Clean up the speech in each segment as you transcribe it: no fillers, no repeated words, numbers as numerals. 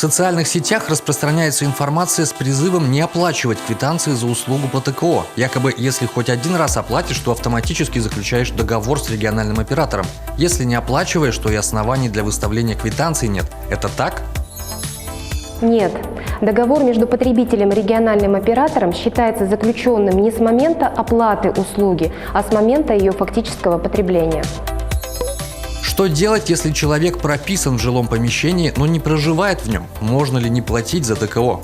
социальных сетях распространяется информация с призывом не оплачивать квитанции за услугу по ТКО. Якобы, если хоть один раз оплатишь, то автоматически заключаешь договор с региональным оператором. Если не оплачиваешь, то и оснований для выставления квитанций нет. Это так? Нет. Договор между потребителем и региональным оператором считается заключенным не с момента оплаты услуги, а с момента ее фактического потребления. Что делать, если человек прописан в жилом помещении, но не проживает в нем? Можно ли не платить за ТКО?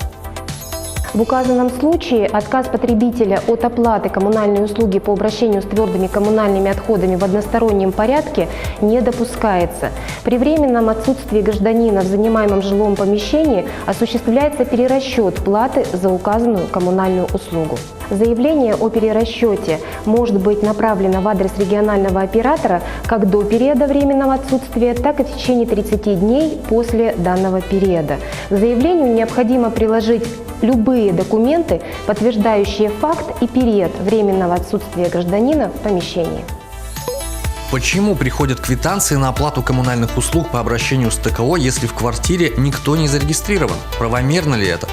В указанном случае отказ потребителя от оплаты коммунальной услуги по обращению с твердыми коммунальными отходами в одностороннем порядке не допускается. При временном отсутствии гражданина в занимаемом жилом помещении осуществляется перерасчет платы за указанную коммунальную услугу. Заявление о перерасчете может быть направлено в адрес регионального оператора как до периода временного отсутствия, так и в течение 30 дней после данного периода. К заявлению необходимо приложить любые документы, подтверждающие факт и период временного отсутствия гражданина в помещении. Почему приходят квитанции на оплату коммунальных услуг по обращению с ТКО, если в квартире никто не зарегистрирован? Правомерно ли это?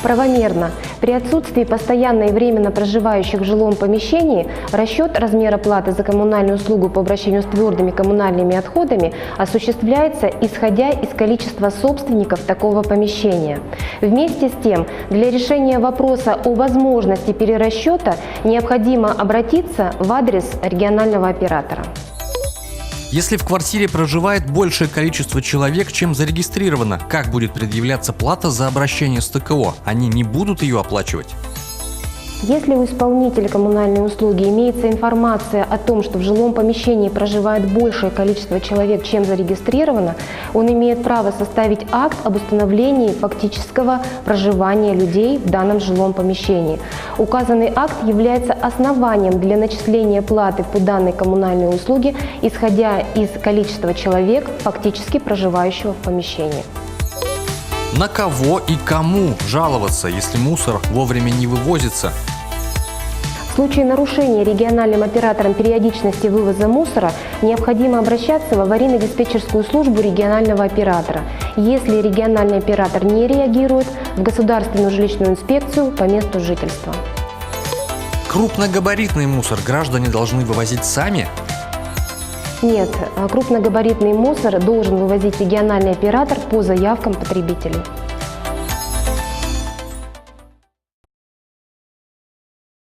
Правомерно. При отсутствии постоянно и временно проживающих в жилом помещении расчет размера платы за коммунальную услугу по обращению с твердыми коммунальными отходами осуществляется исходя из количества собственников такого помещения. Вместе с тем, для решения вопроса о возможности перерасчета необходимо обратиться в адрес регионального оператора. Если в квартире проживает большее количество человек, чем зарегистрировано, как будет предъявляться плата за обращение с ТКО? Они не будут ее оплачивать? Если у исполнителя коммунальной услуги имеется информация о том, что в жилом помещении проживает большее количество человек, чем зарегистрировано, он имеет право составить акт об установлении фактического проживания людей в данном жилом помещении. Указанный акт является основанием для начисления платы по данной коммунальной услуге, исходя из количества человек, фактически проживающего в помещении. На кого и кому жаловаться, если мусор вовремя не вывозится? В случае нарушения региональным оператором периодичности вывоза мусора необходимо обращаться в аварийно-диспетчерскую службу регионального оператора. Если региональный оператор не реагирует, в Государственную жилищную инспекцию по месту жительства. Крупногабаритный мусор граждане должны вывозить сами? Нет, крупногабаритный мусор должен вывозить региональный оператор по заявкам потребителей.